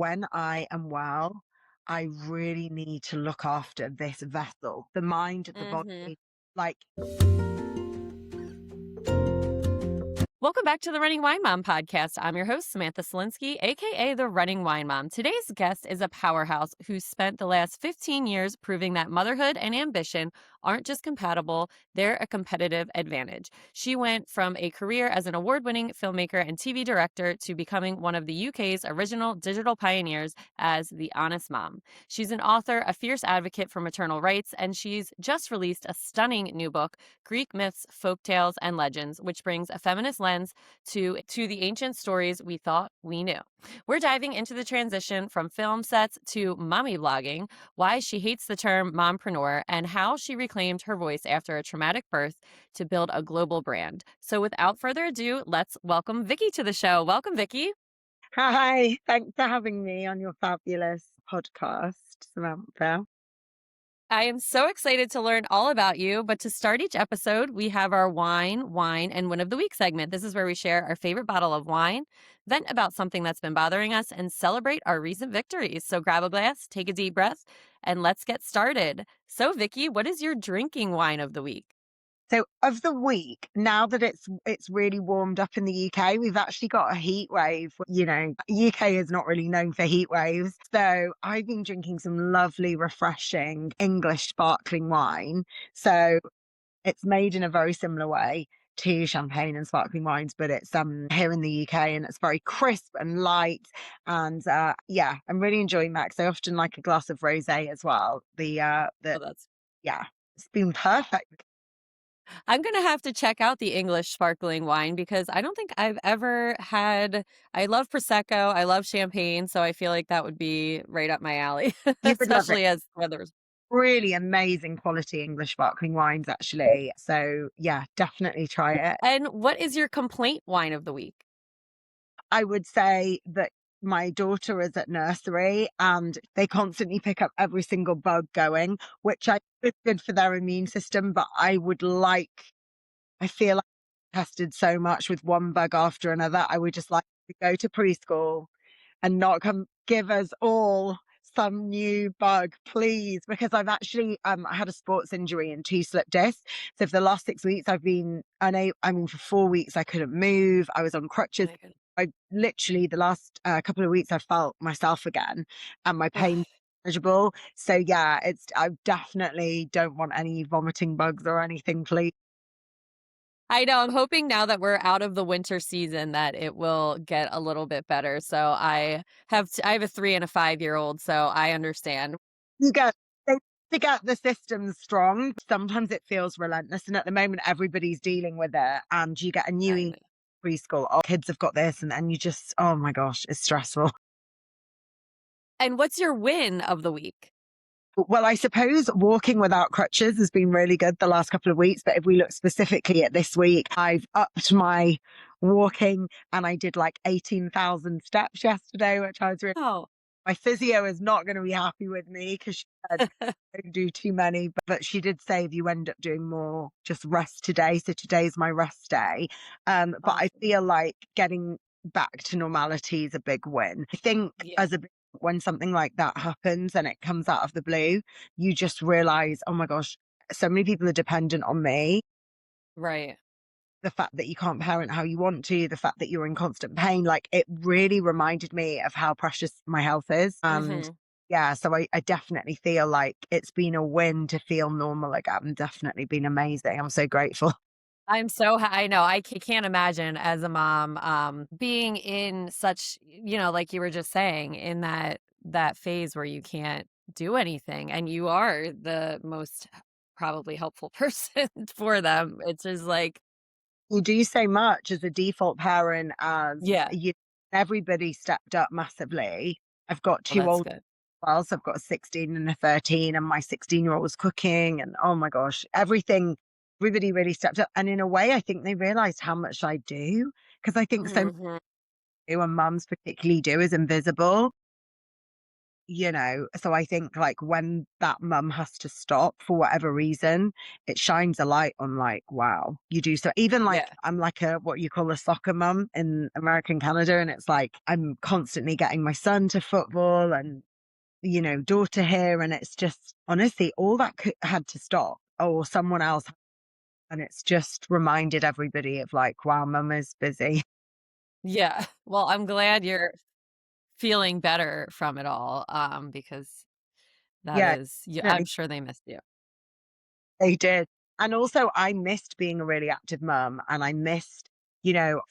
when I am well, I really need to look after this vessel, the mind, the Hmm. body. Like, Welcome back to the Running Wine Mom podcast. I'm your host, Samantha Selinsky, aka the Running Wine Mom. Today's guest is a powerhouse who spent the last 15 years proving that motherhood and ambition aren't just compatible, they're a competitive advantage. She went from a career as an award-winning filmmaker and TV director to becoming one of the UK's original digital pioneers as the Honest Mom. She's an author, a fierce advocate for maternal rights, and she's just released a stunning new book, Greek Myths, Folktales, and Legends, which brings a feminist lens to the ancient stories we thought we knew. We're diving into the transition from film sets to mommy blogging, why she hates the term mompreneur, and how she reclaimed her voice after a traumatic birth to build a global brand. So without further ado, let's welcome Vicki to the show. Welcome, Vicki. hi, thanks for having me on your fabulous podcast, Samantha. I am so excited to learn all about you. But to start each episode, we have our wine, and win of the week segment. This is where we share our favorite bottle of wine, vent about something that's been bothering us, and celebrate our recent victories. So grab a glass, take a deep breath, and let's get started. So, Vicki, what is your drinking wine of the week? So of the week, now that it's really warmed up in the UK, we've actually got a heat wave. UK is not really known for heat waves. So I've been drinking some lovely, refreshing English sparkling wine. So it's made in a very similar way to champagne and sparkling wines, but it's here in the UK, and it's very crisp and light. And yeah, I'm really enjoying that, 'cause I often like a glass of rosé as well. Oh, that's Yeah, it's been perfect. I'm going to have to check out the English sparkling wine because I don't think I've ever had. I love Prosecco. I love champagne. So I feel like that would be right up my alley, You would love it. especially as weather's. Really amazing quality English sparkling wines, actually. So yeah, definitely try it. And what is your complaint wine of the week? I would say that my daughter is at nursery and they constantly pick up every single bug going, which I is good for their immune system, but I feel like I've tested so much with one bug after another. I would just like to go to preschool and not come give us all some new bug, please. Because I've actually I had a sports injury and two slip discs. So for the last 6 weeks I've been unable, I mean, for 4 weeks I couldn't move. I was on Oh crutches. my goodness. I literally, the last couple of weeks I felt myself again, and my pain manageable. So yeah, I definitely don't want any vomiting bugs or anything, please. I know. I'm hoping now that we're out of the winter season that it will get a little bit better. So I have a 3 and a 5-year-old, so I understand. You get they to get the system strong. Sometimes it feels relentless, and at the moment everybody's dealing with it, and you get a new I know. preschool. Oh, kids have got this, and then you just, oh my gosh, it's stressful. And what's your win of the week? Well, I suppose walking without crutches has been really good the last couple of weeks. But if we look specifically at this week, I've upped my walking, and I did like 18,000 steps yesterday, which I was really, Oh, my physio is not going to be happy with me because she said don't do too many. But she did say if you end up doing more, just rest today. So today's my rest day. But I awesome. feel like getting back to normality is a big win. I think Yeah, as a when something like that happens and it comes out of the blue, you just realize, oh my gosh, so many people are dependent on me. right. The fact that you can't parent how you want to, the fact that you're in constant pain, like it really reminded me of how precious my health is. And Hmm. yeah, so I definitely feel like it's been a win to feel normal again. Definitely been amazing. I'm so grateful. I know can't imagine as a mom being in such, like you were just saying, in that phase where you can't do anything and you are the most probably helpful person for them. It's just like, You do so much as a default parent, as yeah, you, everybody stepped up massively. I've got well, two that's older, good. well, so I've got a 16 and a 13, and my 16-year-old was cooking, and oh my gosh, everybody really stepped up. And in a way, I think they realized how much I do, because I think so much Hmm. and mums particularly do is invisible. So I think like when that mum has to stop for whatever reason, it shines a light on like, wow, you do so. Even like Yeah. I'm like a what you call a soccer mum in American Canada, and it's like I'm constantly getting my son to football and daughter here, and it's just honestly all that had to stop, or someone else, and it's just reminded everybody of like, wow, mum is busy. Yeah. Well, I'm glad you're feeling better from it all, because that Yeah, is yeah, I'm definitely. sure they missed you. They did. And also, I missed being a really active mum. And I missed,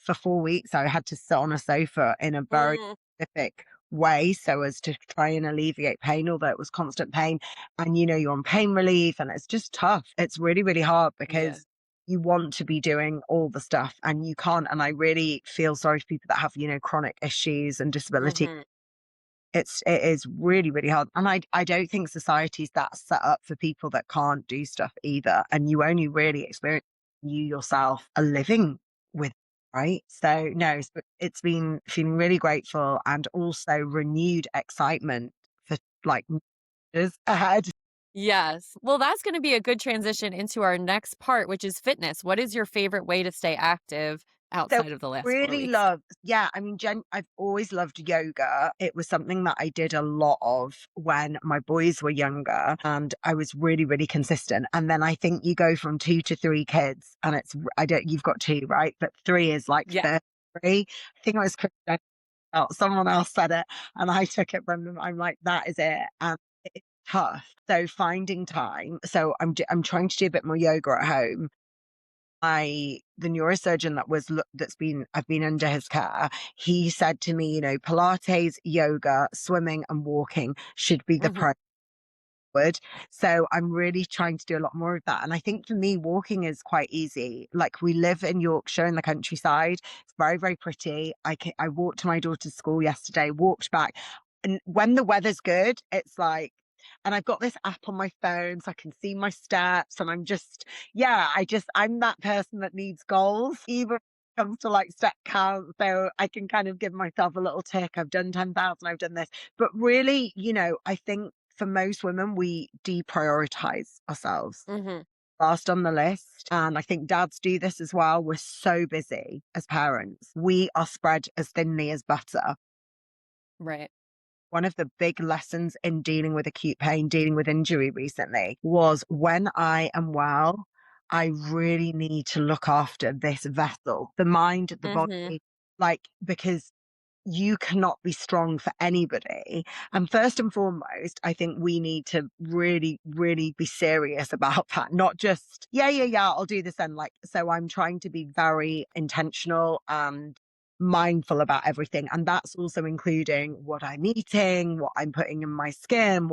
for 4 weeks, I had to sit on a sofa in a very Mhm. specific way so as to try and alleviate pain, although it was constant pain. And, you're on pain relief and it's just tough. It's really, really hard Yeah. because you want to be doing all the stuff and you can't. And I really feel sorry for people that have, chronic issues and disability. Mhm. It is really, really hard. And I don't think society's that set up for people that can't do stuff either. And you only really experience you yourself are living with, right? So no, it's been feeling really grateful and also renewed excitement for like years ahead. Yes. Well, that's gonna be a good transition into our next part, which is fitness. What is your favorite way to stay active So outside of the last 4 really weeks? love, yeah, I mean, I've always loved yoga. It was something that I did a lot of when my boys were younger and I was really, really consistent. And then I think you go from 2 to 3 kids and I don't, you've got two, right? But three is like Yeah. 33. I think it was someone else said it and I took it from them. I'm like, that is it. And it's tough. So finding time. So I'm trying to do a bit more yoga at home. The neurosurgeon that's been I've been under his care, he said to me, Pilates, yoga, swimming and walking should be the Mhm. would. So I'm really trying to do a lot more of that. And I think for me, walking is quite easy. Like we live in Yorkshire in the countryside. It's very, very pretty. I walked to my daughter's school yesterday, walked back. And when the weather's good, it's like, and I've got this app on my phone so I can see my steps. And yeah, I'm that person that needs goals, even when it comes to like step count. So I can kind of give myself a little tick. I've done 10,000, I've done this. But really, I think for most women, we deprioritize ourselves Mhm. last on the list. And I think dads do this as well. We're so busy as parents. We are spread as thinly as butter. Right. One of the big lessons in dealing with acute pain, dealing with injury recently was when I am well, I really need to look after this vessel, the mind, the Mhm. body, like, because you cannot be strong for anybody. And first and foremost, I think we need to really, really be serious about that. Not just, yeah, I'll do this. And like, so I'm trying to be very intentional and mindful about everything. And that's also including what I'm eating, what I'm putting in my skin,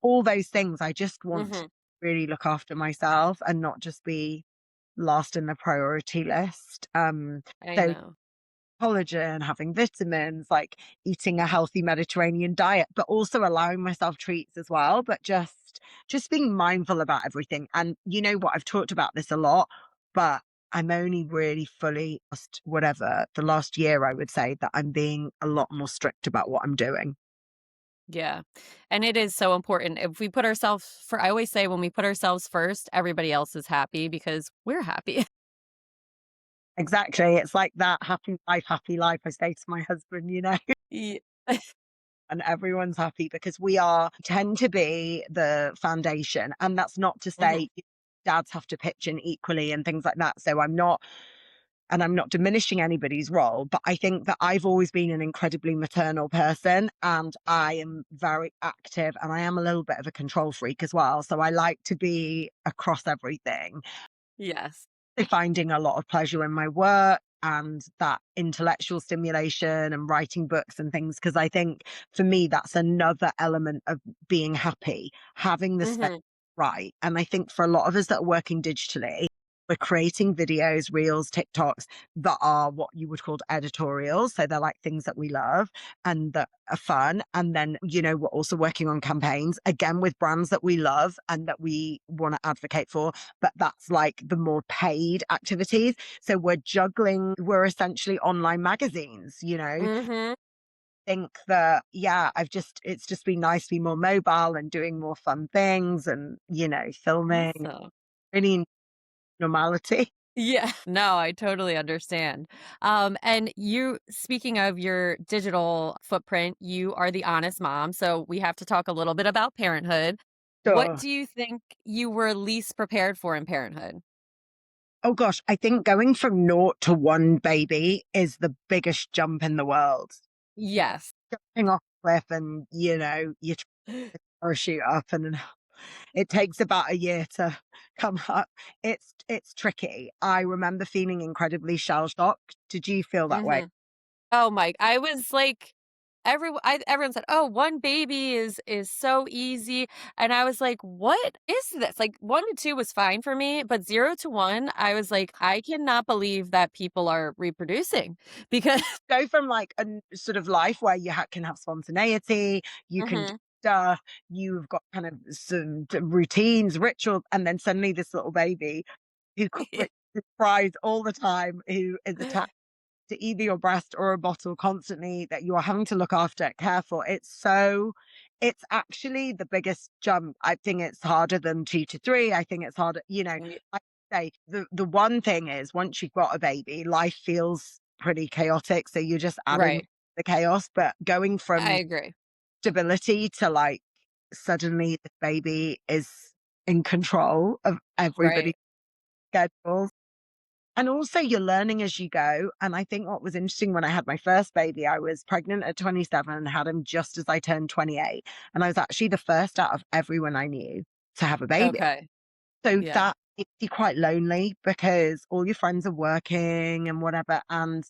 all those things. I just want to Mhm. really look after myself and not just be last in the priority list. I So know. collagen, having vitamins, like eating a healthy Mediterranean diet, but also allowing myself treats as well, but just being mindful about everything. And you know what, I've talked about this a lot, but I'm only really fully whatever the last year I would say that I'm being a lot more strict about what I'm doing. Yeah. And it is so important. If we put ourselves for I always say when we put ourselves first, everybody else is happy because we're happy. Exactly. It's like that happy life. I say to my husband, Ye and everyone's happy because tend to be the foundation. And that's not to Mhm. say dads have to pitch in equally and things like that. So I'm not diminishing anybody's role, but I think that I've always been an incredibly maternal person and I am very active and I am a little bit of a control freak as well. So I like to be across everything, Yes. finding a lot of pleasure in my work and that intellectual stimulation and writing books and things. Because I think for me, that's another element of being happy, having the space Mhm. right. And I think for a lot of us that are working digitally, we're creating videos, reels, TikToks that are what you would call editorials. So they're like things that we love and that are fun. And then, we're also working on campaigns, again, with brands that we love and that we want to advocate for. But that's like the more paid activities. So we're essentially online magazines, Mhm. think that, yeah, it's just been nice to be more mobile and doing more fun things and, filming, Awesome. really normality. Yeah, no, I totally understand. And you, speaking of your digital footprint, you are the honest mom. So we have to talk a little bit about parenthood. What So, do you think you were least prepared for in parenthood? oh gosh, I think going from naught to one baby is the biggest jump in the world. Yes. Jumping off a cliff and, you try to parachute up and then it takes about a year to come up. It's tricky. I remember feeling incredibly shell shocked. Did you feel that way? Hmm. Oh my, I was like, everyone said, "Oh, one baby is so easy." And I was like, "What is this?" Like 1 to 2 was fine for me, but 0 to 1, I was like, "I cannot believe that people are reproducing." Because Go from like a sort of life where you can have spontaneity, you can do Mhm. stuff, you've got kind of some routines, rituals, and then suddenly this little baby who cries all the time, who is attached to either your breast or a bottle constantly, that you are having to look after, care for. It's actually the biggest jump. I think it's harder than 2 to 3. I think it's harder, Ye I say the one thing is once you've got a baby, life feels pretty chaotic. So you're just adding Right. the chaos, but going I from agree. stability to like suddenly the baby is in control of everybody's Right. schedules. And also you're learning as you go. And I think what was interesting when I had my first baby, I was pregnant at 27 and had him just as I turned 28. And I was actually the first out of everyone I knew to have a baby. Okay. So Yeah. that makes you quite lonely because all your friends are working and whatever. And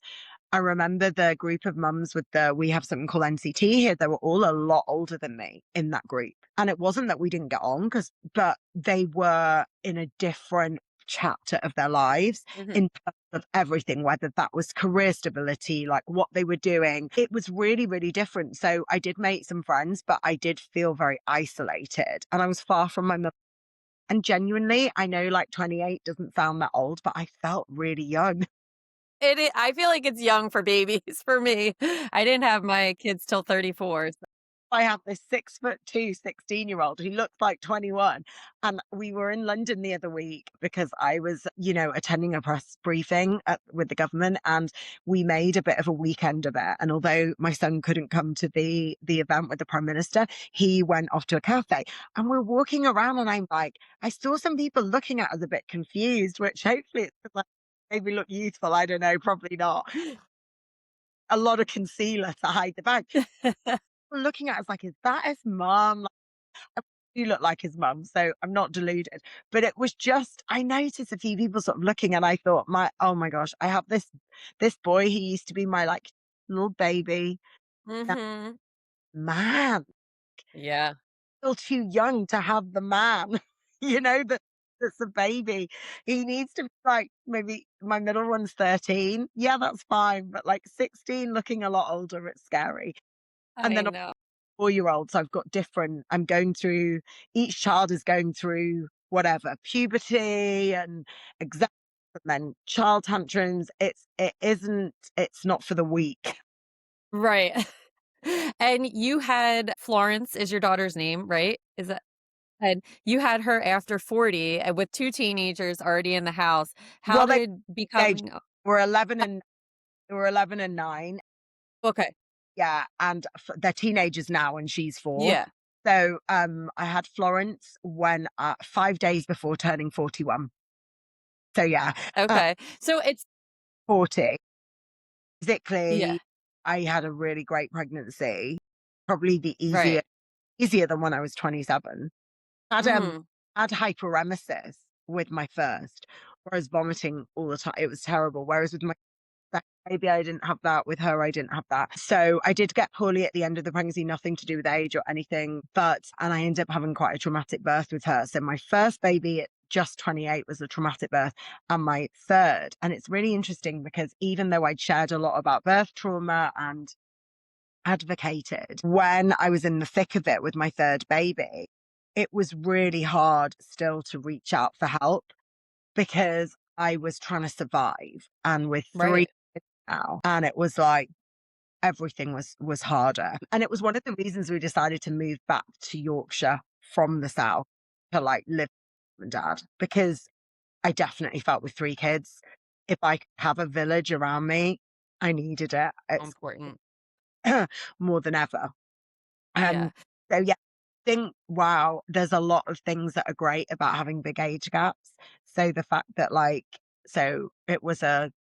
I remember the group of mums we have something called NCT here. They were all a lot older than me in that group. And it wasn't that we didn't get on but they were in a different chapter of their lives Mhm. in terms of everything, whether that was career stability, like what they were doing. It was really, really different. So I did make some friends, but I did feel very isolated and I was far from my mum. And genuinely, I know like 28 doesn't sound that old, but I felt really young. I feel like it's young for babies for me. I didn't have my kids till 34. I have this 6'2" 16-year-old who looks like 21. And we were in London the other week because I was, attending a press briefing with the government and we made a bit of a weekend of it. And although my son couldn't come to the event with the Prime Minister, he went off to a cafe and we're walking around and I'm like, I saw some people looking at us a bit confused, which hopefully it's 'cause I maybe look youthful. I don't know, probably not. A lot of concealer to hide the bag looking at us like, "Is that his mum?" Like, I do look like his mum, so I'm not deluded. But it was just I noticed a few people sort of looking and I thought, "Oh my gosh, I have this boy, he used to be my, like, little baby. Now, Mhm. man, Yeah. still too young to have the man, that's a baby. He needs to be, like, maybe my middle one's 13. Yeah, that's fine, but, like, 16 looking a lot older, it's scary." And I then know. 4-year-olds, I've got I'm going through each child is going through whatever, puberty and exams and then child tantrums. It's not for the weak. Right. And you had Florence is your daughter's name, right? Is that and you had her after 40 with 2 teenagers already in the house. How Well, did age becoming were 11 and 9. okay. Yeah, and they're teenagers now and she's 4. Yeah. So, I had Florence when 5 days before turning 41. So yeah, uh, Okay. So it's 40. yeah. Physically, I had a really great pregnancy, probably the Right. easier than when I was 27. Had, Mhm. had hyperemesis with my first, whereas vomiting all the time. It was terrible. Whereas with my second baby, I didn't have that. With her, I didn't have that. So I did get poorly at the end of the pregnancy, nothing to do with age or anything. And I ended up having quite a traumatic birth with her. So my first baby at just 28 was a traumatic birth, and my third. And it's really interesting because even though I'd shared a lot about birth trauma and advocated when I was in the thick of it with my third baby, it was really hard still to reach out for help because I was trying to survive. And with 3 Right. now, and it was like, everything was harder. And it was one of the reasons we decided to move back to Yorkshire from the south to like live with my dad, because I definitely felt with three kids, if I could have a village around me, I needed it. It's Important. more than ever. Yeah. Um, so yeah, I think, wow, there's a lot of things that are great about having big age gaps. So the fact that like, so it was a,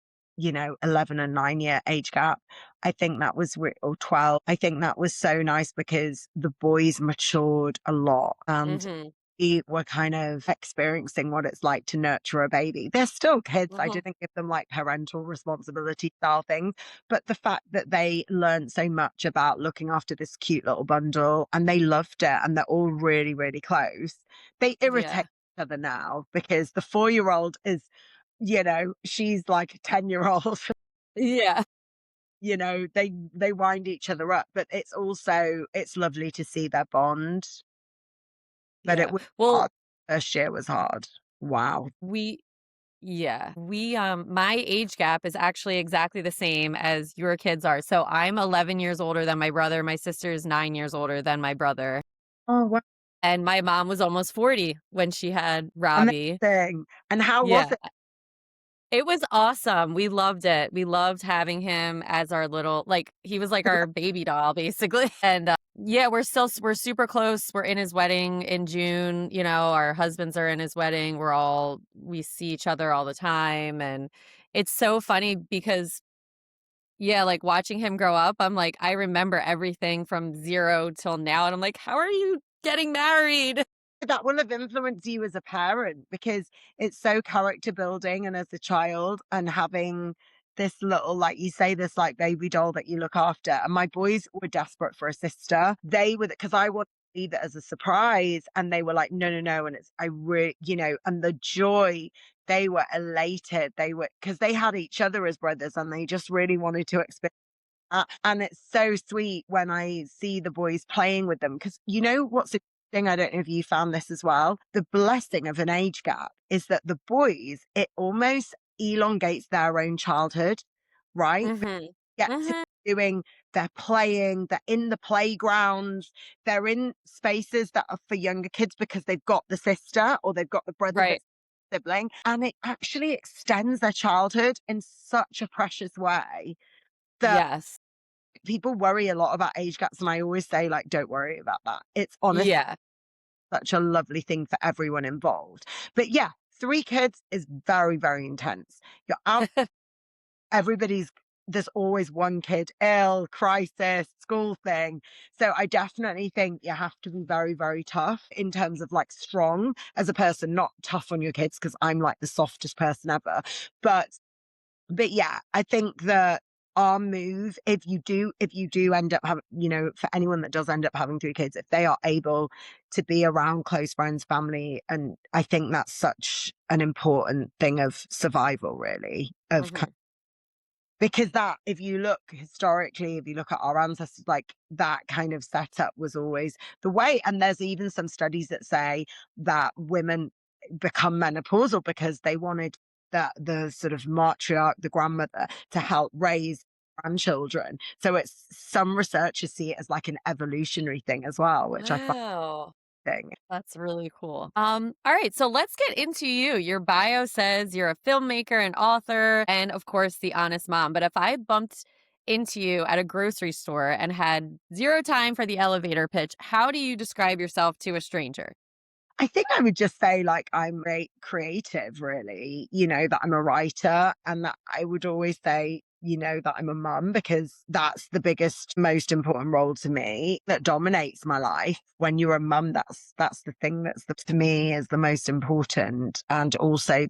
11 and 9 year age gap. I think that was, or 12. I think that was so nice because the boys matured a lot and Mhm. we were kind of experiencing what it's like to nurture a baby. They're still kids. I Mhm. didn't give them like parental responsibility style things, but the fact that they learned so much about looking after this cute little bundle and they loved it and they're all really, really close. They irritate Yeah. each other now because the 4-year-old is, she's like a 10-year-old. Yeah. They wind each other up, but it's lovely to see their bond. But it Yeah. was Well, hard. First year was hard. Wow. we yeah. My age gap is actually exactly the same as your kids are. So I'm 11 years older than my brother. My sister is 9 years older than my brother. Oh, wow. And my mom was almost 40 when she had Robbie. Amazing. And how was Yeah. it? It was awesome. We loved it. We loved having him as our little, like, he was like our baby doll, basically. And yeah, we're super close. We're in his wedding in June. Our husbands are in his wedding. We see each other all the time. And it's so funny because, yeah, like watching him grow up, I'm like, I remember everything from 0 till now. And I'm like, how are you getting married? That will have influenced you as a parent because it's so character building and as a child and having this little, like you say, this like baby doll that you look after. And my boys were desperate for a sister. They were, because I wanted to leave it as a surprise. And they were like, no, no, no. And I really, and the joy, they were elated. They were, because they had each other as brothers and they just really wanted to experience. And it's so sweet when I see the boys playing with them because what's interesting, I don't know if you found this as well. The blessing of an age gap is that the boys, it almost elongates their own childhood, right? They Mm-hmm. get to Mm-hmm. doing, they're playing, they're in the playgrounds, they're in spaces that are for younger kids because they've got the sister or they've got the brother Right. that's sibling, and it actually extends their childhood in such a precious way that Yes. people worry a lot about age gaps, and I always say, like, don't worry about that. It's honestly Yeah. such a lovely thing for everyone involved. But yeah, three kids is very, very intense. You're out, everybody's, there's always one kid ill, crisis, school thing. So I definitely think you have to be very, very tough in terms of like strong as a person, not tough on your kids, because I'm like the softest person ever. But yeah, I think that our move, if you do end up having, for anyone that does end up having three kids, if they are able to be around close friends, family, and I think that's such an important thing of survival, really, Mhm. because that, if you look historically, if you look at our ancestors, like that kind of setup was always the way. And there's even some studies that say that women become menopausal because they wanted the sort of matriarch, the grandmother, to help raise grandchildren. So it's, some researchers see it as like an evolutionary thing as well, which I find Wow. thing. That's really cool. All right, so let's get into you. Your bio says you're a filmmaker and author, and of course, the honest mom. But if I bumped into you at a grocery store and had zero time for the elevator pitch, how do you describe yourself to a stranger? I think I would just say like I'm a creative, really, that I'm a writer, and that I would always say, that I'm a mum because that's the biggest, most important role to me that dominates my life. When you're a mum, that's the thing to me is the most important and also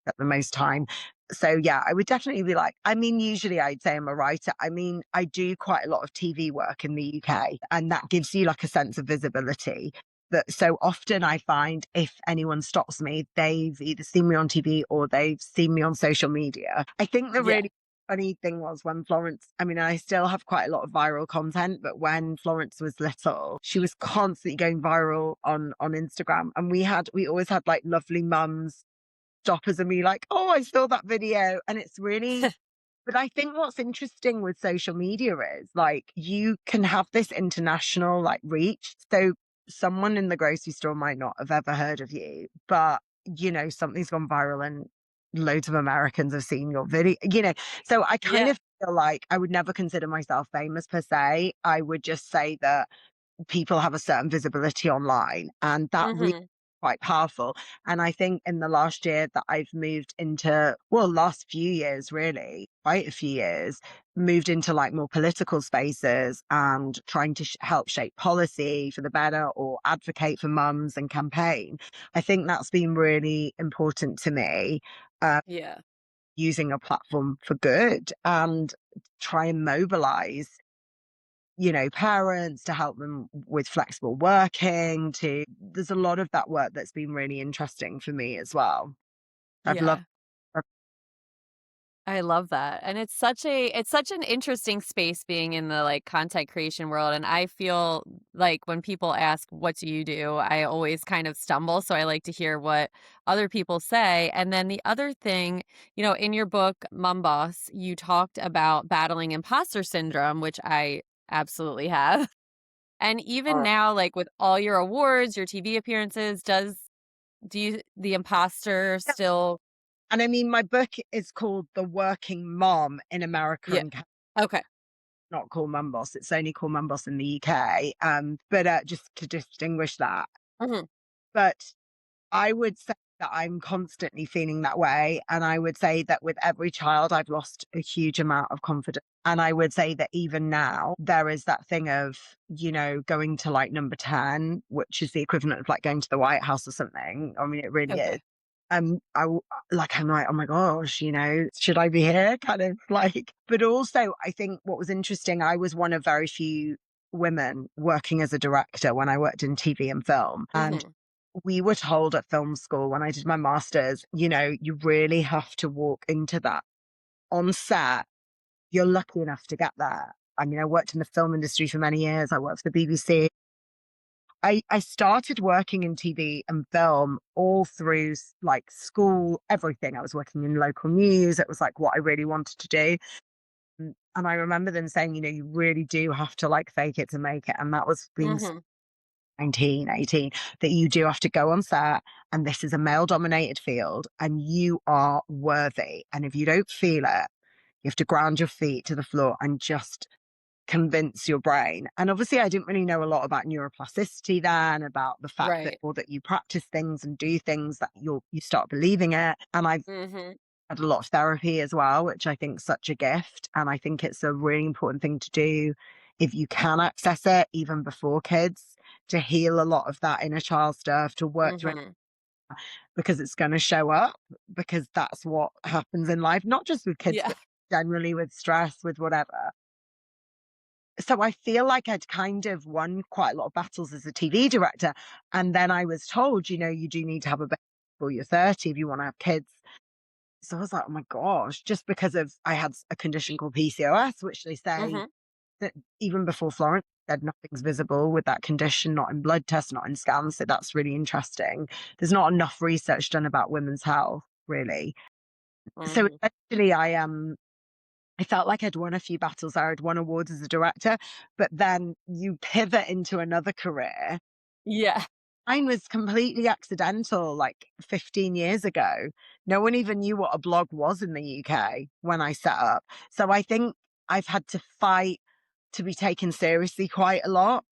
at the most time. So yeah, I would definitely be like, I mean, usually I'd say I'm a writer. I mean, I do quite a lot of TV work in the UK, and that gives you like a sense of visibility. That so often I find if anyone stops me, they've either seen me on TV or they've seen me on social media. I think the Yeah, really funny thing was when Florence, I mean, I still have quite a lot of viral content, but when Florence was little, she was constantly going viral on Instagram. And we always had like lovely mums stop us and be like, oh, I saw that video. And it's really But I think what's interesting with social media is like you can have this international like reach. So someone in the grocery store might not have ever heard of you, but something's gone viral and loads of Americans have seen your video. So I kind Yeah. of feel like I would never consider myself famous per se. I would just say that people have a certain visibility online, and that really Mhm. quite powerful. And I think in the last year that I've moved into, well, last few years, really, quite a few years, moved into like more political spaces and trying to help shape policy for the better or advocate for mums and campaign. I think that's been really important to me. Yeah. Using a platform for good and try and mobilize parents to help them with flexible working there's a lot of that work that's been really interesting for me as well. I've loved Yeah. I love that. And it's such an interesting space being in the like content creation world. And I feel like when people ask what do you do, I always kind of stumble. So I like to hear what other people say. And then the other thing, in your book, Mom Boss, you talked about battling imposter syndrome, which I absolutely have. And even uh, now, like with all your awards, your TV appearances, do you the imposter yeah. still? And I mean, my book is called The Working Mom in America Yeah. and Okay. not called Mum Boss. It's only called Mum Boss in the UK. But just to distinguish that. Mhm. But I would say that I'm constantly feeling that way. And I would say that with every child, I've lost a huge amount of confidence. And I would say that even now, there is that thing of, going to like number 10, which is the equivalent of like going to the White House or something. I mean, it really is. Okay. I'm like, oh my gosh, should I be here? Kind of like, but also I think what was interesting, I was one of very few women working as a director when I worked in TV and film. And Mhm. we were told at film school when I did my master's, you really have to walk into that on set. You're lucky enough to get there. I mean, I worked in the film industry for many years. I worked for the BBC. I started working in TV and film all through like school, everything. I was working in local news. It was like what I really wanted to do. And I remember them saying, you really do have to like fake it to make it. And that was being Mhm. 19, 18, that you do have to go on set and this is a male dominated field and you are worthy. And if you don't feel it, you have to ground your feet to the floor and just convince your brain. And obviously, I didn't really know a lot about neuroplasticity then, about the fact that Right. more that you practice things and do things that you start believing it. And I've Mhm. had a lot of therapy as well, which I think is such a gift. And I think it's a really important thing to do if you can access it, even before kids, to heal a lot of that inner child stuff, to work through it, Mhm. because it's going to show up, because that's what happens in life, not just with kids, Yeah. but generally with stress, with whatever. So I feel like I'd kind of won quite a lot of battles as a TV director. And then I was told, you do need to have a baby before you're 30 if you want to have kids. So I was like, oh my gosh, just because of I had a condition called PCOS, which they say Mhm. that even before Florence said nothing's visible with that condition, not in blood tests, not in scans. So that's really interesting. There's not enough research done about women's health, really. So Mhm. essentially I felt like I'd won a few battles there. I'd won awards as a director, but then you pivot into another career. Yeah. Mine was completely accidental, like 15 years ago. No one even knew what a blog was in the UK when I set up. So I think I've had to fight to be taken seriously quite a lot.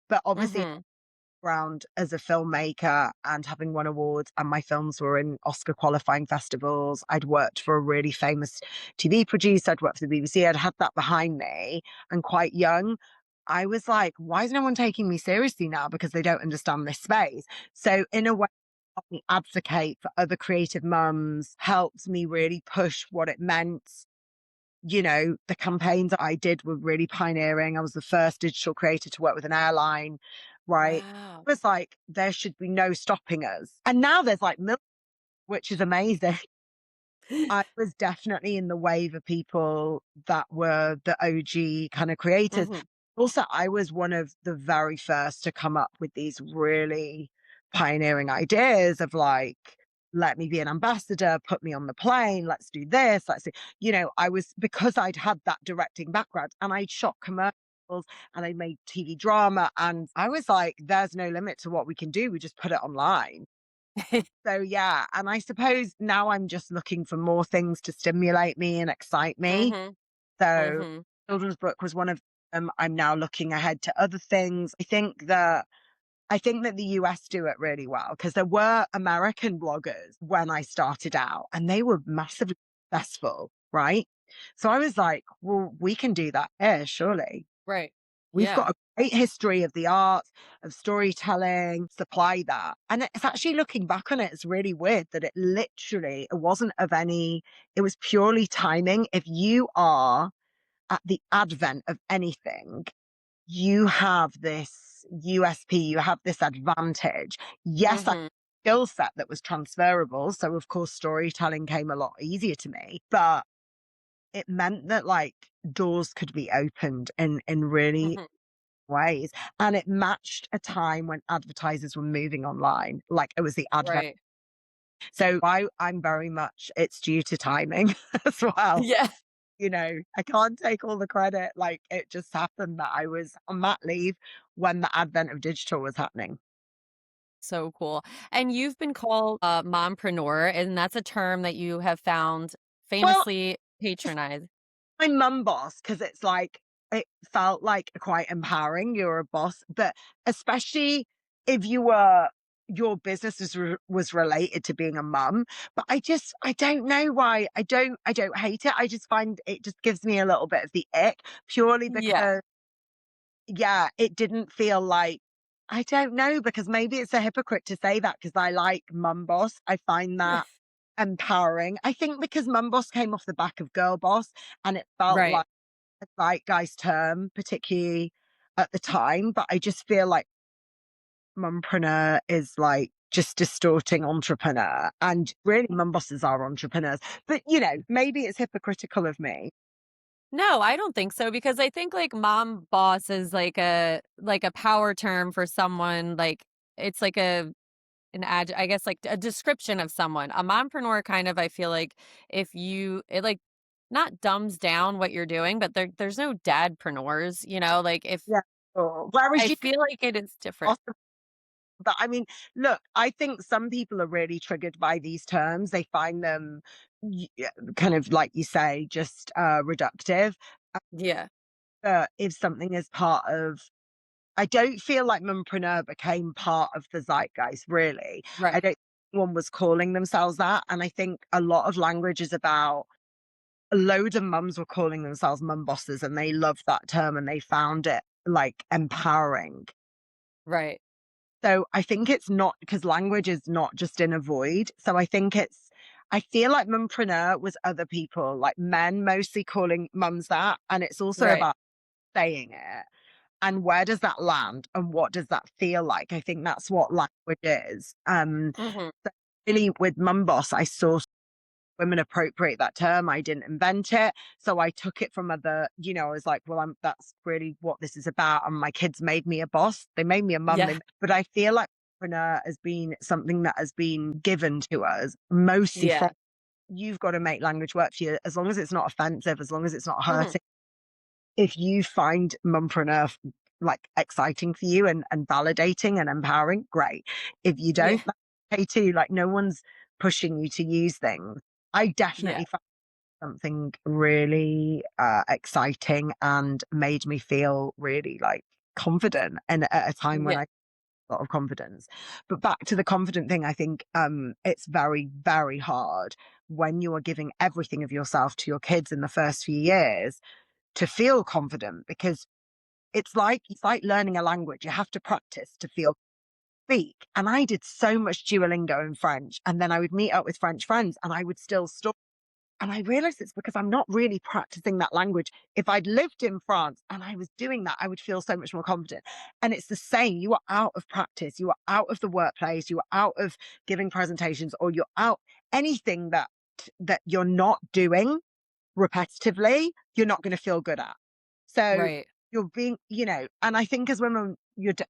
But obviously, Mhm. background as a filmmaker and having won awards, and my films were in Oscar qualifying festivals. I'd worked for a really famous TV producer, I'd worked for the BBC, I'd had that behind me, and quite young. I was like, why is no one taking me seriously now? Because they don't understand this space. So, in a way, helped me advocate for other creative mums, helped me really push what it meant. The campaigns that I did were really pioneering. I was the first digital creator to work with an airline, right? Wow. It was like, there should be no stopping us. And now there's like millions, which is amazing. I was definitely in the wave of people that were the OG kind of creators. Mhm. Also, I was one of the very first to come up with these really pioneering ideas of like let me be an ambassador, put me on the plane, let's do this, let's do, I was, because I'd had that directing background and I'd shot commercials and I made TV drama. And I was like, there's no limit to what we can do. We just put it online. So yeah, and I suppose now I'm just looking for more things to stimulate me and excite me. Mhm. So Mhm. children's book was one of them. I'm now looking ahead to other things. I think that the US do it really well because there were American bloggers when I started out and they were massively successful, right? So I was like, well, we can do that here, surely. Right. We've Yeah. got a great history of the arts, of storytelling, supply that. And it's actually looking back on it, it's really weird that it wasn't of any, it was purely timing. If you are at the advent of anything, you have this USP, you have this advantage. Yes, I Mhm. skill set that was transferable. So of course storytelling came a lot easier to me, but it meant that like doors could be opened in really Mhm. ways. And it matched a time when advertisers were moving online. Like it was the advent. Right. So I'm very much it's due to timing as well. Yeah. I can't take all the credit. Like it just happened that I was on mat leave when the advent of digital was happening. So cool. And you've been called a mompreneur, and that's a term that you have found Well, famously patronized. my mum boss, because it's like it felt like quite empowering. You're a boss, but especially if your business was related to being a mum. But I don't know why. I don't hate it. I just find it just gives me a little bit of the ick purely Yeah. because yeah, it didn't feel like I don't know, because maybe it's a hypocrite to say that because I like mum boss. I find that empowering. I think because mum boss came off the back of girl boss and it felt Right. like a zeitgeist term, particularly at the time. But I just feel like mumpreneur is like just distorting entrepreneur. And really, mum bosses are entrepreneurs. But, maybe it's hypocritical of me. No, I don't think so because I think like mom boss is like a power term for someone like it's like I guess like a description of someone. A mompreneur kind of I feel like if you it like not dumbs down what you're doing, but there's no dadpreneurs, like if Yeah. Sure. Whereas I you feel like it is different. also, but I mean, look, I think some people are really triggered by these terms. They find them kind of like you say, just reductive. Yeah. If something is part of I don't feel like mumpreneur became part of the zeitgeist, really. I Right. don't think anyone was calling themselves that. And I think a lot of language is about a load of mums were calling themselves mum bosses and they loved that term and they found it like empowering. Right. So I think it's not because language is not just in a void. So I feel like mumpreneur was other people, like men mostly calling mums that. And it's also Right. about saying it. And where does that land and what does that feel like? I think that's what language is. Mhm. So really with Mum Boss, I saw women appropriate that term. I didn't invent it. So I took it from I was like, well, that's really what this is about. And my kids made me a boss. They made me a mum. Yeah. But I feel like entrepreneur has been something that has been given to us mostly from Yeah. you've got to make language work for you as long as it's not offensive, as long as it's not Mhm. hurting. If you find mumpreneur like exciting for you and validating and empowering, great. If you Yeah. don't, that's okay too. Like no one's pushing you to use things. I Yeah. definitely found something really exciting and made me feel really like confident and at a time when Yeah. I had a lot of confidence. But back to the confident thing, I think it's very, very hard when you are giving everything of yourself to your kids in the first few years to feel confident because it's like learning a language. You have to practice to feel speak. And I did so much Duolingo in French, and then I would meet up with French friends, and I would still stop. And I realized it's because I'm not really practicing that language. If I'd lived in France and I was doing that, I would feel so much more confident. And it's the same. You are out of practice. You are out of the workplace. You are out of giving presentations, or you're out anything that you're not doing repetitively. You're not going to feel good at. So Right. you're being, and I think as women,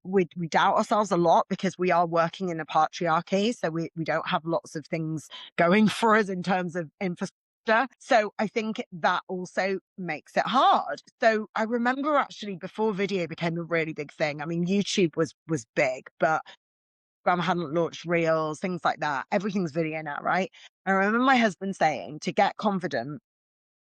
we doubt ourselves a lot because we are working in a patriarchy. So we don't have lots of things going for us in terms of infrastructure. So I think that also makes it hard. So I remember actually before video became a really big thing. I mean, YouTube was big, but Instagram hadn't launched reels, things like that. Everything's video now, right? I remember my husband saying to get confident,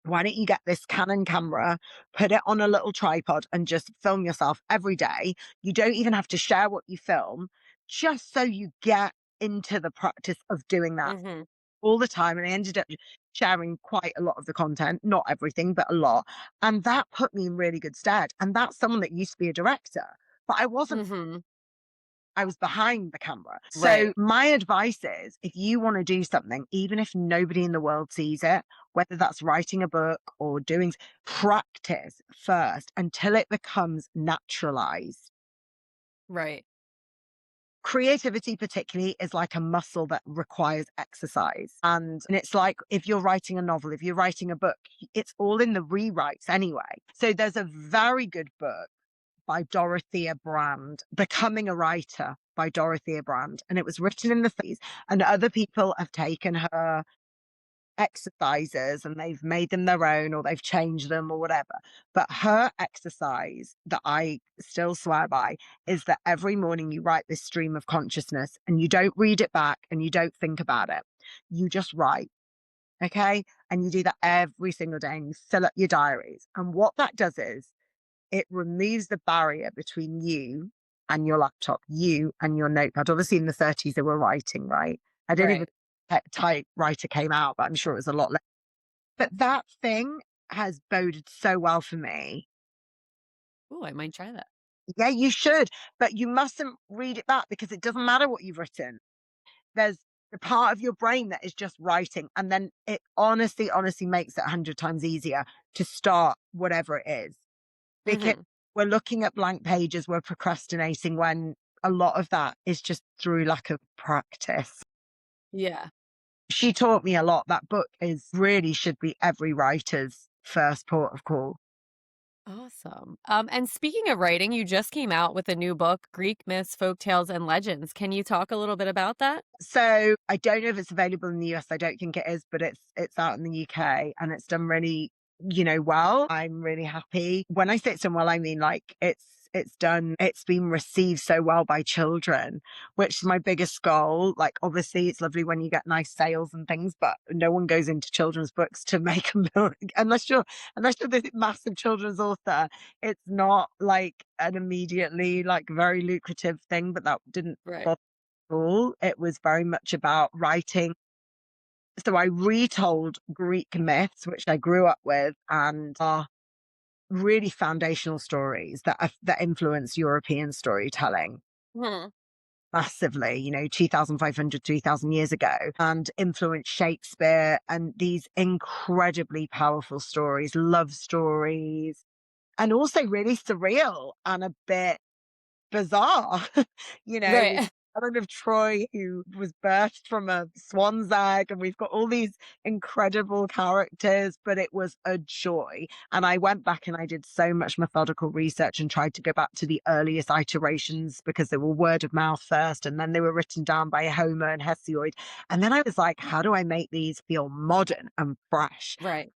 why don't you get this Canon camera, put it on a little tripod and just film yourself every day? You don't even have to share what you film, just so you get into the practice of doing that Mhm. all the time. And I ended up sharing quite a lot of the content, not everything, but a lot. And that put me in really good stead. And that's someone that used to be a director, but I wasn't. Mhm. I was behind the camera. So Right. my advice is if you want to do something, even if nobody in the world sees it, whether that's writing a book or doing, practice first until it becomes naturalized. Right. Creativity particularly is like a muscle that requires exercise. And it's like if you're writing a novel, if you're writing a book, it's all in the rewrites anyway. So there's a very good book by Dorothea Brand, Becoming a Writer by Dorothea Brand. And it was written in the 30s, and other people have taken her exercises and they've made them their own or they've changed them or whatever. But her exercise that I still swear by is that every morning you write this stream of consciousness and you don't read it back and you don't think about it. You just write. Okay. And you do that every single day and you fill up your diaries. And what that does is it removes the barrier between you and your laptop, you and your notepad. Obviously, in the 30s, they were writing, right? I don't even Right. typewriter came out, but I'm sure it was a lot less. But that thing has boded so well for me. Ooh, I might try that. Yeah, you should, but you mustn't read it back because it doesn't matter what you've written. There's the part of your brain that is just writing, and then it honestly makes it 100 times easier to start whatever it is. Because Mhm. we're looking at blank pages, we're procrastinating when a lot of that is just through lack of practice. Yeah. She taught me a lot. That book is really should be every writer's first port of call. Awesome. And speaking of writing, you just came out with a new book, Greek Myths, Folktales, and Legends. Can you talk a little bit about that? So I don't know if it's available in the US. I don't think it is, but it's out in the UK and it's done really, well. I'm really happy. When I say it's done well, I mean like it's been received so well by children, which is my biggest goal. Like obviously it's lovely when you get nice sales and things, but no one goes into children's books to make them unless you're this massive children's author. It's not like an immediately like very lucrative thing, but that didn't Right. bother all. It was very much about writing. So I retold Greek myths, which I grew up with, and are really foundational stories that influence European storytelling Mhm. massively, 2,500, 3,000 years ago, and influenced Shakespeare and these incredibly powerful stories, love stories, and also really surreal and a bit bizarre. We've Right. Ellen of Troy who was birthed from a swan's egg, and we've got all these incredible characters, but it was a joy. And I went back and I did so much methodical research and tried to go back to the earliest iterations because they were word of mouth first, and then they were written down by Homer and Hesiod. And then I was like, how do I make these feel modern and fresh? Right.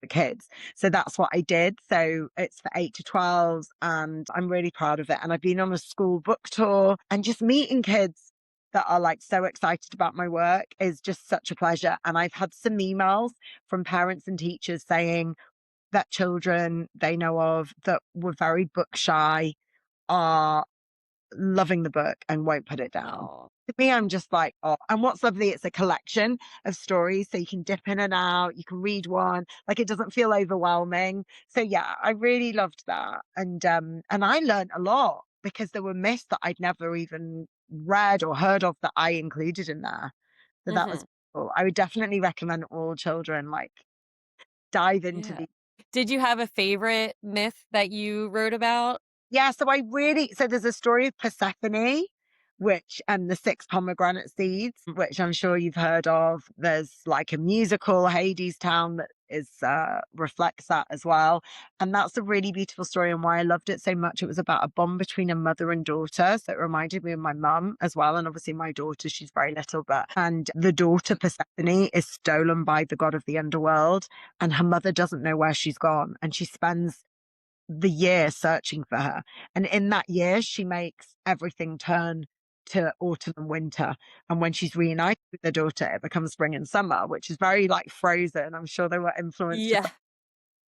The kids. So that's what I did. So it's for 8 to 12s and I'm really proud of it. And I've been on a school book tour and just meeting kids that are like so excited about my work is just such a pleasure. And I've had some emails from parents and teachers saying that children they know of that were very book shy are loving the book and won't put it down. Oh, To me, I'm just like, oh, and what's lovely, it's a collection of stories. So you can dip in and out, you can read one, like it doesn't feel overwhelming. So yeah, I really loved that. And I learned a lot because there were myths that I'd never even read or heard of that I included in there. So that was mhm. cool. I would definitely recommend all children like dive into Yeah. the. Did you have a favorite myth that you wrote about? Yeah, so there's a story of Persephone, which and the six pomegranate seeds, which I'm sure you've heard of. There's like a musical, Hades Town, that is reflects that as well. And that's a really beautiful story, and why I loved it so much. It was about a bond between a mother and daughter. So it reminded me of my mum as well. And obviously my daughter, she's very little, but and the daughter Persephone is stolen by the god of the underworld, and her mother doesn't know where she's gone. And she spends the year searching for her. And in that year, she makes everything turn to autumn and winter. And when she's reunited with her daughter, it becomes spring and summer, which is very like Frozen. I'm sure they were influenced Yeah.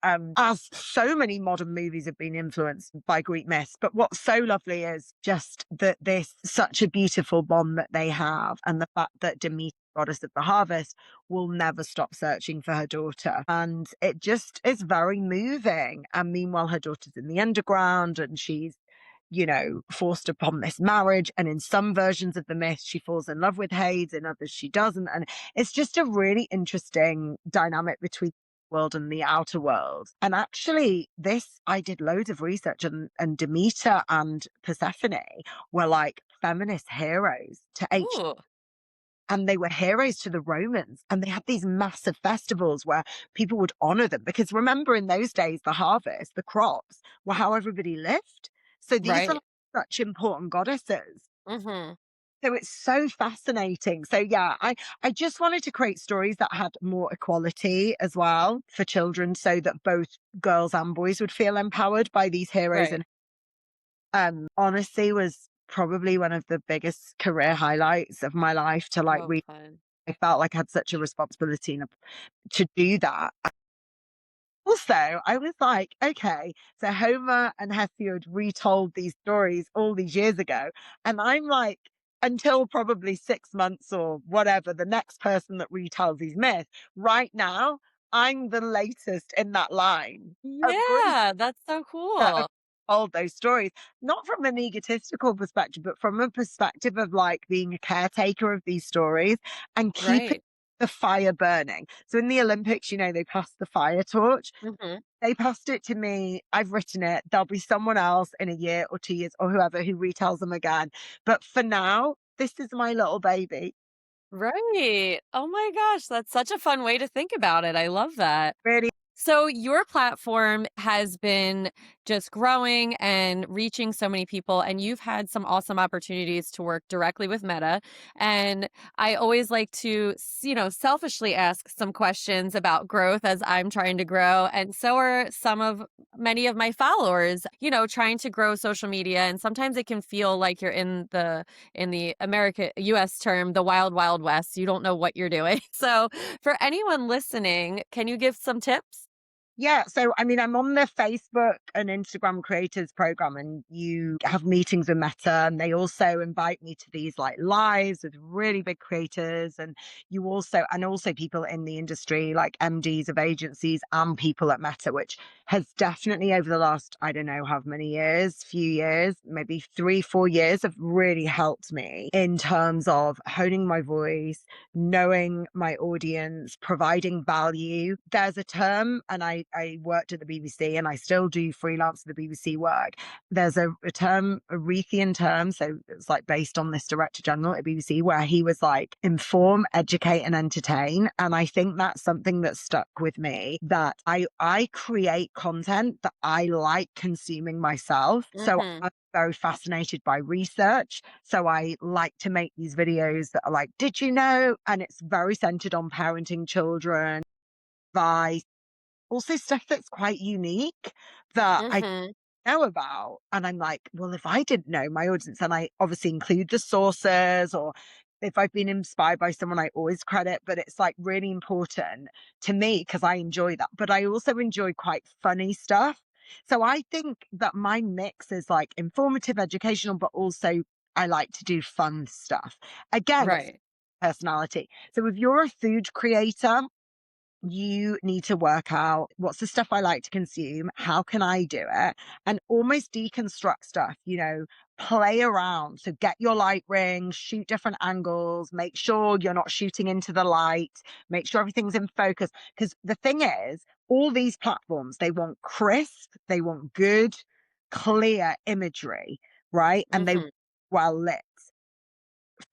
as so many modern movies have been influenced by Greek myths. But what's so lovely is just that this such a beautiful bond that they have, and the fact that Demeter, goddess of the harvest, will never stop searching for her daughter. And it just is very moving. And meanwhile, her daughter's in the underground, and she's, forced upon this marriage. And in some versions of the myth, she falls in love with Hades, in others she doesn't. And it's just a really interesting dynamic between world and the outer world. And actually, this I did loads of research, and Demeter and Persephone were like feminist heroes to Ooh, and they were heroes to the Romans. And they had these massive festivals where people would honor them. Because remember, in those days, the harvest, the crops were how everybody lived. So these are right. like such important goddesses. Mm-hmm. So it's so fascinating. So yeah, I just wanted to create stories that had more equality as well for children, so that both girls and boys would feel empowered by these heroes. Right. And honestly was probably one of the biggest career highlights of my life to like Oh, read. fun. I felt like I had such a responsibility to do that. Also, I was like, okay, so Homer and Hesiod retold these stories all these years ago. And I'm like, until probably 6 months or whatever, the next person that retells these myths, right now, I'm the latest in that line of Greece Yeah, that's so that have cool. told those stories, not from an egotistical perspective, but from a perspective of like being a caretaker of these stories and keeping Right. the fire burning. So in the Olympics, they passed the fire torch. Mm-hmm. They passed it to me. I've written it. There'll be someone else in a year or 2 years or whoever who retells them again. But for now, this is my little baby. Right. Oh my gosh, that's such a fun way to think about it. I love that. Really. So, your platform has been just growing and reaching so many people, and you've had some awesome opportunities to work directly with Meta. And I always like to, selfishly ask some questions about growth as I'm trying to grow. And so are many of my followers, trying to grow social media. And sometimes it can feel like you're in the US term, the wild, wild west. You don't know what you're doing. So, for anyone listening, can you give some tips? Yeah, so I mean, I'm on the Facebook and Instagram creators program, and you have meetings with Meta, and they also invite me to these like lives with really big creators, and also people in the industry, like MDs of agencies and people at Meta, which has definitely over the last, I don't know how many years, few years, maybe 3, 4 years, have really helped me in terms of honing my voice, knowing my audience, providing value. There's a term, and I worked at the BBC and I still do freelance for the BBC work. There's a term, a Reithian term. So it's like based on this director general at BBC, where he was like, inform, educate, and entertain. And I think that's something that stuck with me, that I create content that I like consuming myself. So Mhm. I'm very fascinated by research. So I like to make these videos that are like, did you know? And it's very centered on parenting children, advice, also stuff that's quite unique that I Mhm. know about. And I'm like, well, if I didn't know my audience, and I obviously include the sources, or if I've been inspired by someone, I always credit, but it's like really important to me because I enjoy that. But I also enjoy quite funny stuff. So I think that my mix is like informative, educational, but also I like to do fun stuff. Again, it's Right. personality. So if you're a food creator, you need to work out what's the stuff I like to consume, how can I do it, and almost deconstruct stuff, play around. So get your light ring, shoot different angles, make sure you're not shooting into the light, make sure everything's in focus. Because the thing is, all these platforms, they want crisp, they want good, clear imagery, right? And they Mhm. well lit.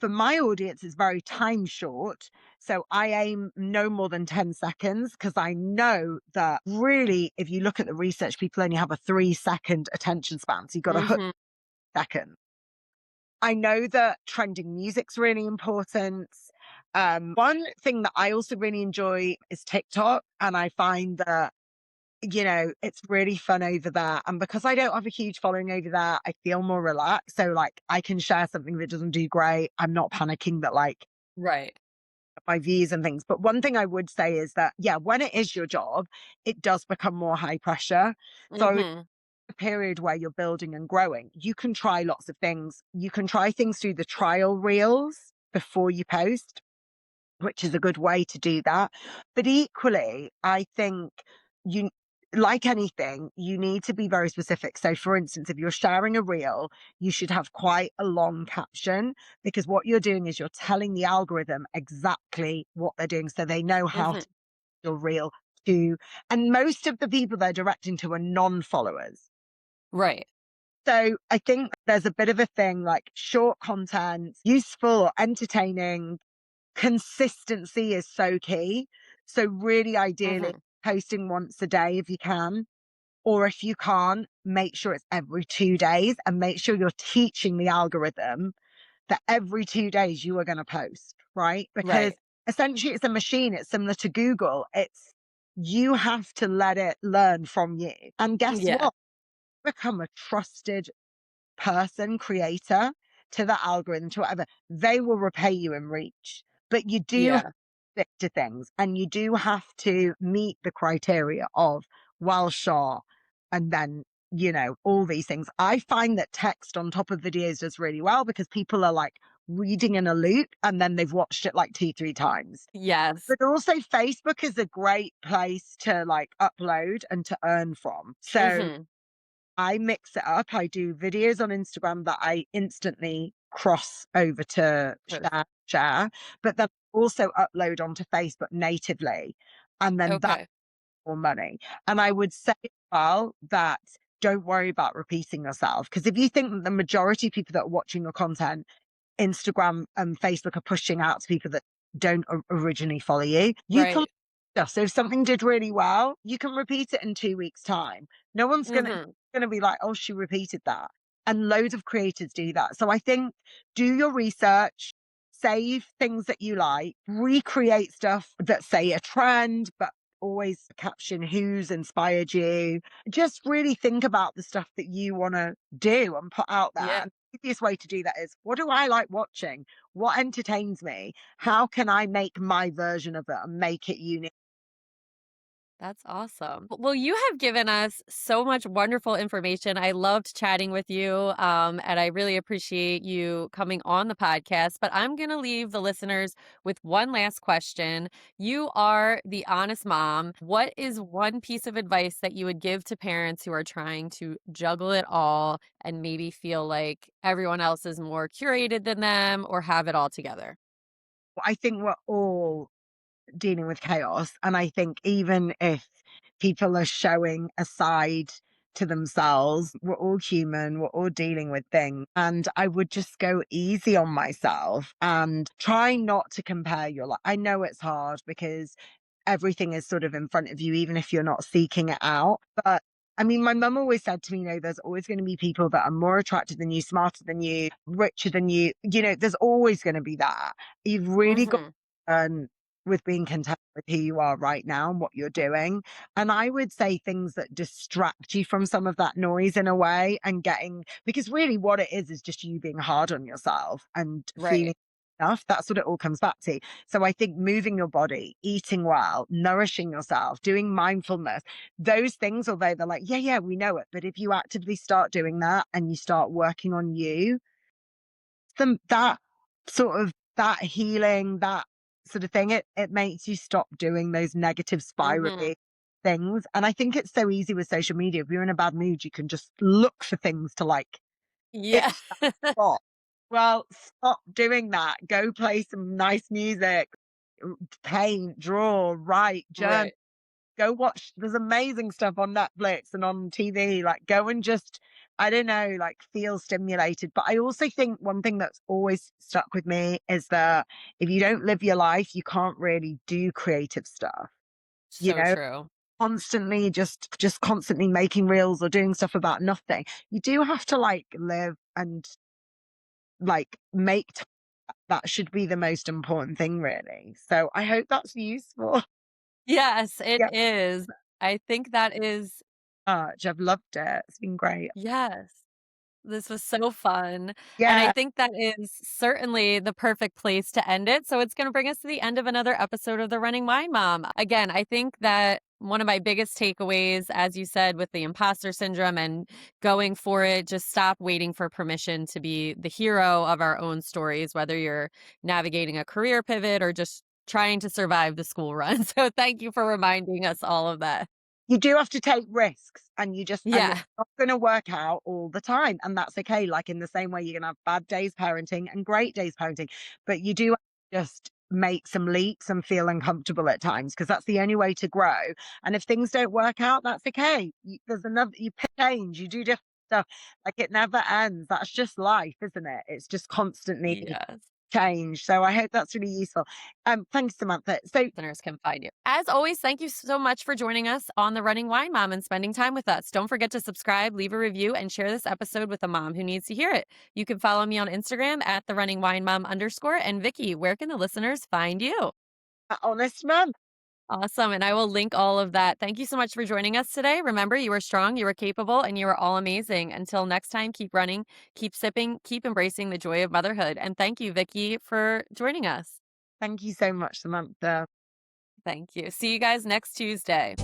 for my audience, it's very time short. So I aim no more than 10 seconds because I know that really, if you look at the research, people only have a 3-second attention span. So you've got to hook Mhm. second. I know that trending music's really important. One thing that I also really enjoy is TikTok. And I find that, it's really fun over there. And because I don't have a huge following over there, I feel more relaxed. So like I can share something that doesn't do great. I'm not panicking that like Right. my views and things. But one thing I would say is that, yeah, when it is your job, it does become more high pressure. So Mhm. a period where you're building and growing, you can try lots of things. You can try things through the trial reels before you post, which is a good way to do that. But equally, I think you, like anything, you need to be very specific. So, for instance, if you're sharing a reel, you should have quite a long caption because what you're doing is you're telling the algorithm exactly what they're doing so they know how Mhm. to do your reel to. And most of the people they're directing to are non followers. Right. So I think there's a bit of a thing like short content, useful or entertaining. Consistency is so key. So really ideally Mhm. posting once a day if you can, or if you can't, make sure it's every 2 days and make sure you're teaching the algorithm that every 2 days you are going to post, right? Because Right. essentially it's a machine. It's similar to Google. You have to let it learn from you. And guess Yeah. what? Become a trusted person, creator to the algorithm, to whatever, they will repay you in reach. But you do have Yeah. to stick to things and you do have to meet the criteria of well shot and then, all these things. I find that text on top of videos does really well because people are like reading in a loop and then they've watched it like 2, 3 times. Yes. But also Facebook is a great place to like upload and to earn from. So Mhm. I mix it up. I do videos on Instagram that I instantly cross over to Post. share, but then also upload onto Facebook natively. And then that's Okay. more money. And I would say as well that don't worry about repeating yourself. Because if you think that the majority of people that are watching your content Instagram and Facebook are pushing out to people that don't originally follow you. You can Right. just, so if something did really well, you can repeat it in 2 weeks' time. No one's Mhm. gonna be like, oh, she repeated that. And loads of creators do that. So I think do your research, save things that you like, recreate stuff that say a trend, but always caption who's inspired you. Just really think about the stuff that you want to do and put out there. Yeah. And the easiest way to do that is what do I like watching? What entertains me? How can I make my version of it and make it unique? That's awesome. Well, you have given us so much wonderful information. I loved chatting with you, and I really appreciate you coming on the podcast. But I'm going to leave the listeners with one last question. You are the honest mom. What is one piece of advice that you would give to parents who are trying to juggle it all and maybe feel like everyone else is more curated than them or have it all together? I think we're all dealing with chaos. And I think even if people are showing a side to themselves, we're all human, we're all dealing with things. And I would just go easy on myself and try not to compare your life. I know it's hard because everything is sort of in front of you, even if you're not seeking it out. But I mean, my mum always said to me, there's always going to be people that are more attractive than you, smarter than you, richer than you. There's always going to be that. You've really got Hmm. to earn with being content with who you are right now and what you're doing. And I would say things that distract you from some of that noise in a way and because really what it is just you being hard on yourself and feeling Right. enough. That's what it all comes back to. So I think moving your body, eating well, nourishing yourself, doing mindfulness, those things, although they're like, yeah, yeah, we know it. But if you actively start doing that and you start working on you, that sort of that healing, that sort of thing, it makes you stop doing those negative Hmm. spirally things. And I think it's so easy with social media. If you're in a bad mood, you can just look for things to like Yeah. itch that spot. Well, stop doing that. Go play some nice music, paint, draw, write, journal. Right. Go watch. There's amazing stuff on Netflix and on TV. Like, go and just I don't know, like feel stimulated. But I also think one thing that's always stuck with me is that if you don't live your life, you can't really do creative stuff. You So know, true. constantly just constantly making reels or doing stuff about nothing. You do have to like live and like that should be the most important thing really. So I hope that's useful. Yes, it Yeah, is. I think that is much. I've loved it. It's been great. yes. This was so fun, and I Yeah. think that is certainly the perfect place to end it, so it's gonna bring us to the end of another episode of The Running Wine Mom. Again, I think that one of my biggest takeaways, as you said, with the imposter syndrome and going for it, just stop waiting for permission to be the hero of our own stories, whether you're navigating a career pivot or just trying to survive the school run. So thank you for reminding us all of that. You do have to take risks and it's Yeah. not gonna work out all the time, and that's okay, like, in the same way you're gonna have bad days parenting and great days parenting, but you do just make some leaps and feel uncomfortable at times because that's the only way to grow, and if things don't work out, that's okay. There's another you pick change, you do different stuff, like, it never ends. That's just life, isn't it? It's just constantly Yes. change, so I hope that's really useful. Thanks, Samantha. So Listeners can find you. As always, thank you so much for joining us on The Running Wine Mom and spending time with us. Don't forget to subscribe, leave a review, and share this episode with a mom who needs to hear it. You can follow me on Instagram at the running wine mom underscore. And Vicky, where can the listeners find you? honest mum. Awesome. And I will link all of that. Thank you so much for joining us today. Remember, you are strong, you are capable, and you are all amazing. Until next time, keep running, keep sipping, keep embracing the joy of motherhood. And thank you, Vicky, for joining us. Thank you so much, Samantha. Thank you. See you guys next Tuesday.